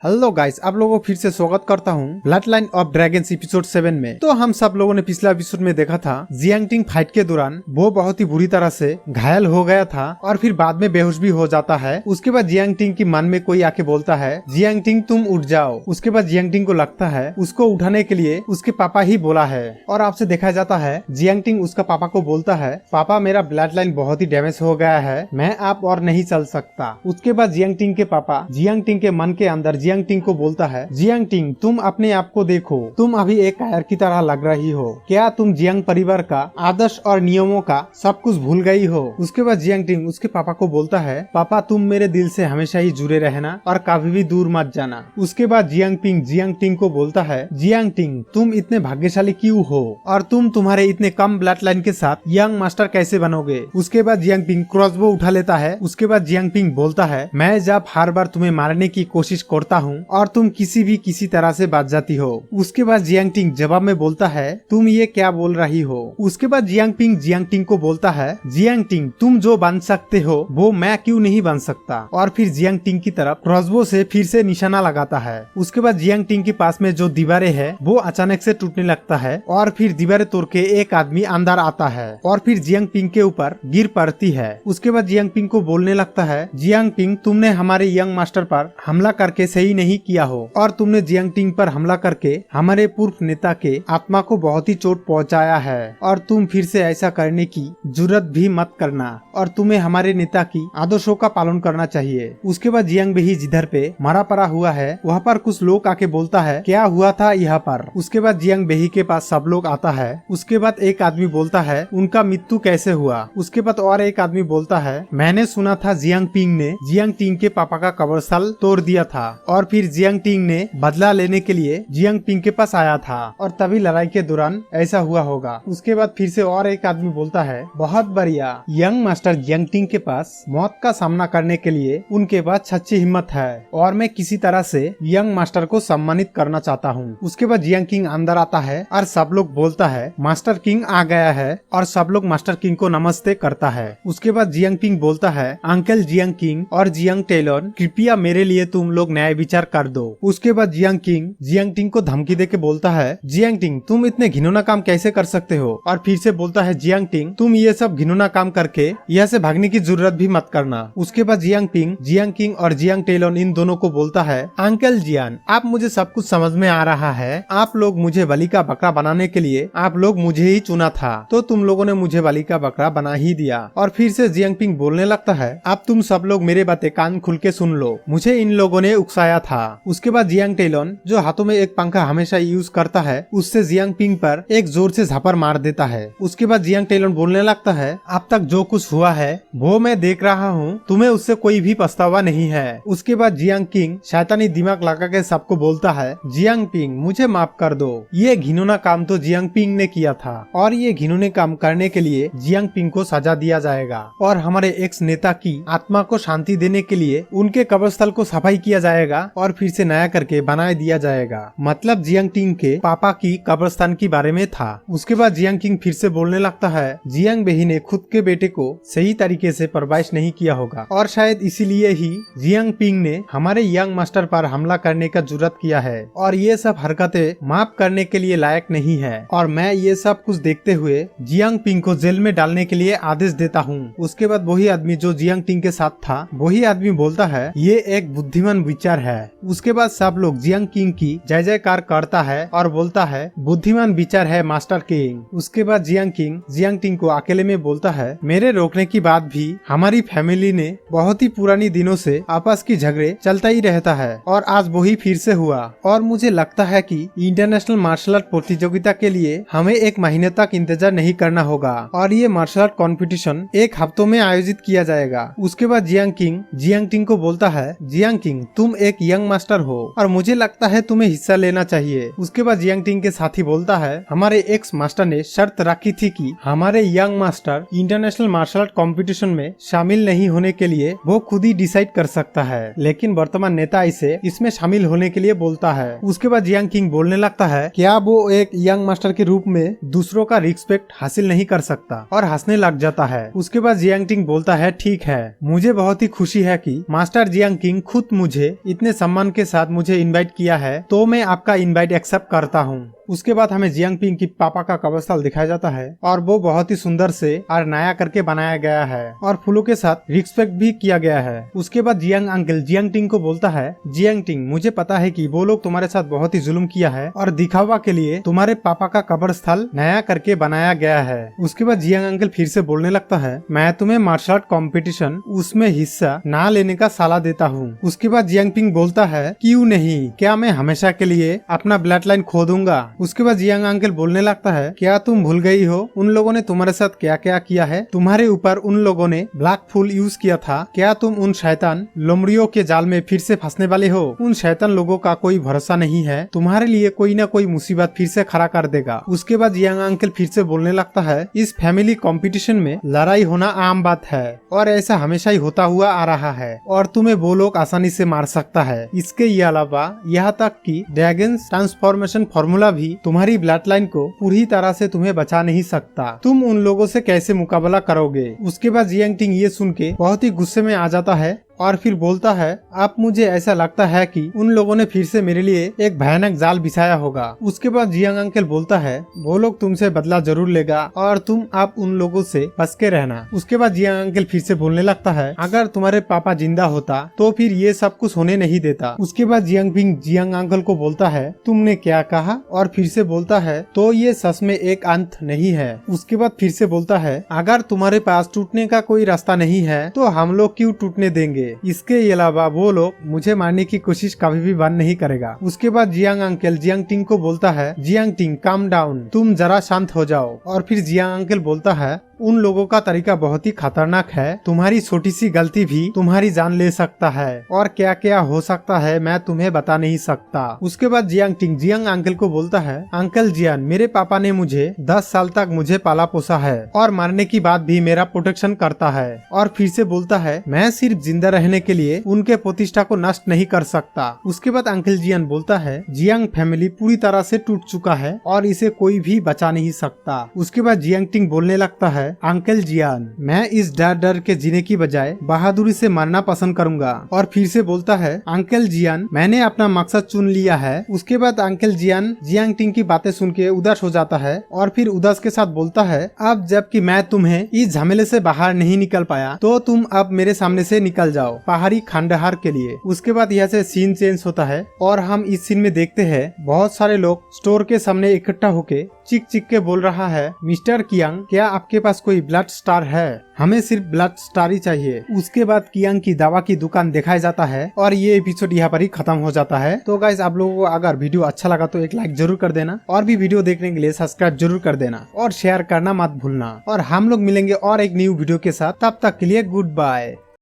Hello guys, आप लोगों को फिर से स्वागत करता हूँ blood line of dragons episode 7 में। तो हम सब लोगों ने पिछला एपिसोड में देखा था जियांगटिंग फाइट के दौरान वो बहुत ही बुरी तरह से घायल हो गया था और फिर बाद में बेहोश भी हो जाता है। उसके बाद जियांगटिंग की मन में कोई आके बोलता है जियांगटिंग तुम उठ जाओ। उसके बाद जियांगटिंग को लगता है उसको उठाने के लिए उसके पापा ही बोला है और आपसे देखा जाता है जियांगटिंग उसका पापा को बोलता है पापा मेरा ब्लड लाइन बहुत ही डैमेज हो गया है, मैं आप और नहीं चल सकता। उसके बाद जियांगटिंग के पापा जियांगटिंग के मन के अंदर जियांगटिंग को बोलता है जियांगटिंग तुम अपने आप को देखो, तुम अभी एक कायर की तरह लग रही हो, क्या तुम जियांग परिवार का आदर्श और नियमों का सब कुछ भूल गई हो। उसके बाद जियांगटिंग उसके पापा को बोलता है पापा तुम मेरे दिल से हमेशा ही जुड़े रहना और कभी भी दूर मत जाना। उसके बाद जियांगपिंग जियांगटिंग को बोलता है जियांगटिंग तुम इतने भाग्यशाली क्यों हो और तुम तुम्हारे इतने कम ब्लड लाइन के साथ यंग मास्टर कैसे बनोगे। उसके बाद जियांगपिंग क्रॉसबो उठा लेता है। उसके बाद जियांगपिंग बोलता है मैं जब हर बार तुम्हें मारने की कोशिश करता हूँ और तुम किसी तरह से बच जाती हो। उसके बाद जियांगटिंग जवाब में बोलता है तुम ये क्या बोल रही हो। उसके बाद जियांगपिंग जियांगटिंग को बोलता है जियांगटिंग तुम जो बन सकते हो वो मैं क्यों नहीं बन सकता, और फिर जियांगटिंग की तरफ क्रॉसबो से फिर से निशाना लगाता है। उसके बाद जियांगटिंग के पास में जो दीवारें है वो अचानक से टूटने लगता है और फिर दीवारें तोड़ के एक आदमी अंदर आता है और फिर जियांगपिंग के ऊपर गिर पड़ती है। उसके बाद जियांगपिंग को बोलने लगता है जियांगपिंग तुमने हमारे यंग मास्टर पर हमला करके सही नहीं किया हो और तुमने जियांगटिंग पर हमला करके हमारे पूर्व नेता के आत्मा को बहुत ही चोट पहुंचाया है और तुम फिर से ऐसा करने की जुर्रत भी मत करना और तुम्हें हमारे नेता की आदर्शों का पालन करना चाहिए। उसके बाद जियांग बेही जिधर पे मरा पड़ा हुआ है वहाँ पर कुछ लोग आके बोलता है क्या हुआ था यहाँ पर। उसके बाद जियांग बेही के पास सब लोग आता है। उसके बाद एक आदमी बोलता है उनका मृत्यु कैसे हुआ। उसके बाद और एक आदमी बोलता है मैंने सुना था जियांगपिंग ने जियांगटिंग के पापा का कब्रिस्तान तोड़ दिया था और फिर जियांगटिंग ने बदला लेने के लिए जियांगपिंग के पास आया था और तभी लड़ाई के दौरान ऐसा हुआ होगा। उसके बाद फिर से और एक आदमी बोलता है बहुत बढ़िया, यंग मास्टर जियांगटिंग के पास मौत का सामना करने के लिए उनके पास सच्ची हिम्मत है और मैं किसी तरह से यंग मास्टर को सम्मानित करना चाहता हूँ। उसके बाद जियांगकिंग अंदर आता है और सब लोग बोलता है मास्टर किंग आ गया है और सब लोग मास्टर किंग को नमस्ते करता है। उसके बाद जियांगपिंग बोलता है अंकल जियांगकिंग और जियांग टेलर कृपया मेरे लिए तुम लोग न्याय विचार कर दो। उसके बाद जियांगकिंग जियांगटिंग को धमकी देके बोलता है जियांगटिंग तुम इतने घिनौना काम कैसे कर सकते हो, और फिर से बोलता है जियांगटिंग तुम ये सब घिनौना काम करके यहाँ से भागने की जरूरत भी मत करना। उसके बाद जियांगपिंग जियांगकिंग और जियांग टेलर इन दोनों को बोलता है अंकल जियान आप मुझे सब कुछ समझ में आ रहा है, आप लोग मुझे बलि का बकरा बनाने के लिए आप लोग मुझे ही चुना था तो तुम लोगों ने मुझे बलि का बकरा बना ही दिया। और फिर से जियांगपिंग बोलने लगता है अब तुम सब लोग मेरे बातें कान खुल के सुन लो, मुझे इन लोगों ने उकसाया था। उसके बाद जियांग टेलन जो हाथों में एक पंखा हमेशा यूज करता है उससे जियांगपिंग पर एक जोर से झापर मार देता है। उसके बाद जियांग टेलन बोलने लगता है अब तक जो कुछ हुआ है वो मैं देख रहा हूँ, तुम्हें उससे कोई भी पछतावा नहीं है। उसके बाद जियांगकिंग शैतानी दिमाग लगा के सबको बोलता है जियांगपिंग मुझे माफ कर दो, ये घिनौना काम तो जियांगपिंग ने किया था और ये घिनौने काम करने के लिए जियांगपिंग को सजा दिया जाएगा और हमारे एक्स नेता की आत्मा को शांति देने के लिए उनके कब्रस्थल को सफाई किया जाएगा और फिर से नया करके बना दिया जाएगा। मतलब जियांगटिंग के पापा की कब्रिस्तान के बारे में था। उसके बाद जियांगकिंग फिर से बोलने लगता है जियांग बेही ने खुद के बेटे को सही तरीके से परवरिश नहीं किया होगा और शायद इसीलिए ही जियांगपिंग ने हमारे यंग मास्टर पर हमला करने का जुर्रत किया है और ये सब हरकतें माफ करने के लिए लायक नहीं है और मैं ये सब कुछ देखते हुए जियांगपिंग को जेल में डालने के लिए आदेश देता हूँ। उसके बाद वही आदमी जो जियांगटिंग के साथ था वही आदमी बोलता है ये एक बुद्धिमान विचार है। उसके बाद सब लोग जियांगकिंग की जय जयकार करता है और बोलता है बुद्धिमान विचार है मास्टर किंग। उसके बाद जियांगकिंग जियांगटिंग को अकेले में बोलता है मेरे रोकने की बाद भी हमारी फैमिली ने बहुत ही पुरानी दिनों से आपस की झगड़े चलता ही रहता है और आज वही फिर से हुआ और मुझे लगता है कि इंटरनेशनल मार्शल आर्ट प्रतियोगिता के लिए हमें एक महीने तक इंतजार नहीं करना होगा और ये मार्शल आर्ट कॉम्पिटिशन एक हफ्तों में आयोजित किया जाएगा। उसके बाद जियांगकिंग जियांगटिंग को बोलता है जियांगकिंग तुम एक यंग मास्टर हो और मुझे लगता है तुम्हें हिस्सा लेना चाहिए। उसके बाद जियांगटिंग के साथी बोलता है हमारे एक्स मास्टर ने शर्त रखी थी कि हमारे young master international martial art competition में शामिल नहीं होने के लिए वो खुद ही डिसाइड कर सकता है, लेकिन वर्तमान नेता इसे इसमें शामिल होने के लिए बोलता है। उसके बाद जियांगकिंग बोलने लगता है क्या वो एक यंग मास्टर के रूप में दूसरों का रिस्पेक्ट हासिल नहीं कर सकता और हंसने लग जाता है। उसके बाद जियांगटिंग बोलता है ठीक है, मुझे बहुत ही खुशी है कि मास्टर जियांगकिंग खुद मुझे इतने इतने सम्मान के साथ मुझे इनवाइट किया है तो मैं आपका इनवाइट एक्सेप्ट करता हूँ। उसके बाद हमें जियांग पिंग की पापा का कब्रस्थल दिखाया जाता है और वो बहुत ही सुंदर से और नया करके बनाया गया है और फूलों के साथ रिस्पेक्ट भी किया गया है। उसके बाद जियांग अंकल जियांग टिंग को बोलता है, जियांग टिंग मुझे पता है कि वो लोग तुम्हारे साथ बहुत ही जुल्म किया है और दिखावा के लिए तुम्हारे पापा का कब्रस्थल नया करके बनाया गया है। उसके बाद जियांग अंकल फिर से बोलने लगता है, मैं तुम्हें मार्शल आर्ट कॉम्पिटिशन उसमें हिस्सा ना लेने का सलाह देता हूँ। उसके बाद जियांग पिंग बोलता है, क्यों नहीं, क्या मैं हमेशा के लिए अपना ब्लड लाइन खो दूंगा। उसके बाद जियांग अंकल बोलने लगता है, क्या तुम भूल गई हो उन लोगों ने तुम्हारे साथ क्या क्या किया है, तुम्हारे ऊपर उन लोगों ने ब्लैक फूल यूज किया था, क्या तुम उन शैतान लोमड़ियों के जाल में फिर से फंसने वाले हो। उन शैतान लोगों का कोई भरोसा नहीं है, तुम्हारे लिए कोई ना कोई मुसीबत फिर से खड़ा कर देगा। उसके बाद जियांग अंकल फिर से बोलने लगता है, इस फैमिली कंपटीशन में लड़ाई होना आम बात है और ऐसा हमेशा ही होता हुआ आ रहा है और तुम्हें वो लोग आसानी से मार सकता है। इसके अलावा यहाँ तक कि ड्रैगन ट्रांसफॉर्मेशन फॉर्मूला भी तुम्हारी ब्लड लाइन को पूरी तरह से तुम्हें बचा नहीं सकता। तुम उन लोगों से कैसे मुकाबला करोगे। उसके बाद जियांग टिंग ये सुन के बहुत ही गुस्से में आ जाता है और फिर बोलता है, अब मुझे ऐसा लगता है कि उन लोगों ने फिर से मेरे लिए एक भयानक जाल बिछाया होगा। उसके बाद जियांग अंकल बोलता है, वो लोग तुमसे बदला जरूर लेगा और तुम अब उन लोगों से बच के रहना। उसके बाद जियांग अंकल फिर से बोलने लगता है, अगर तुम्हारे पापा जिंदा होता तो फिर ये सब कुछ होने नहीं देता। उसके बाद जियांग पिंग जियांग अंकल को बोलता है, तुमने क्या कहा, और फिर से बोलता है, तो ये सच में एक अंत नहीं है। उसके बाद फिर से बोलता है, अगर तुम्हारे पास टूटने का कोई रास्ता नहीं है तो हम लोग क्यों टूटने देंगे। इसके अलावा वो लोग मुझे मारने की कोशिश कभी भी बंद नहीं करेगा। उसके बाद जियांग अंकल जियांग टिंग को बोलता है, जियांग टिंग काम डाउन, तुम जरा शांत हो जाओ। और फिर जियांग अंकल बोलता है, उन लोगों का तरीका बहुत ही खतरनाक है, तुम्हारी छोटी सी गलती भी तुम्हारी जान ले सकता है और क्या क्या हो सकता है मैं तुम्हें बता नहीं सकता। उसके बाद जियांग टिंग जियांग अंकल को बोलता है, अंकल जियान, मेरे पापा ने मुझे 10 साल तक मुझे पाला पोसा है और मरने की बाद भी मेरा प्रोटेक्शन करता है। और फिर से बोलता है, मैं सिर्फ जिंदा रहने के लिए उनके प्रतिष्ठा को नष्ट नहीं कर सकता। उसके बाद अंकल जियान बोलता है, जियांग फैमिली पूरी तरह से टूट चुका है और इसे कोई भी बचा नहीं सकता। उसके बाद जियांग टिंग बोलने लगता है, अंकल जियान, मैं इस डर के जीने की बजाय बहादुरी से मरना पसंद करूंगा। और फिर से बोलता है, अंकल जियान, मैंने अपना मकसद चुन लिया है। उसके बाद अंकल जियान जियांग टिंग की बातें सुन के उदास हो जाता है और फिर उदास के साथ बोलता है, अब जबकि मैं तुम्हें इस झमेले से बाहर नहीं निकल पाया तो तुम अब मेरे सामने से निकल जाओ पहाड़ी खंडहार के लिए। उसके बाद यहाँ से सीन चेंज होता है और हम इस सीन में देखते हैं बहुत सारे लोग स्टोर के सामने इकट्ठा होके चिक चिक के बोल रहा है, मिस्टर कियांग, क्या आपके पास कोई ब्लड स्टार है, हमें सिर्फ ब्लड स्टार ही चाहिए। उसके बाद कियांग की दवा की दुकान दिखाया जाता है और ये एपिसोड यहाँ पर ही खत्म हो जाता है। तो गाइस, आप लोगों को अगर वीडियो अच्छा लगा तो एक लाइक जरूर कर देना और भी वीडियो देखने के लिए सब्सक्राइब जरूर कर देना और शेयर करना मत भूलना। और हम लोग मिलेंगे और एक न्यू वीडियो के साथ, तब तक के लिए गुड बाय।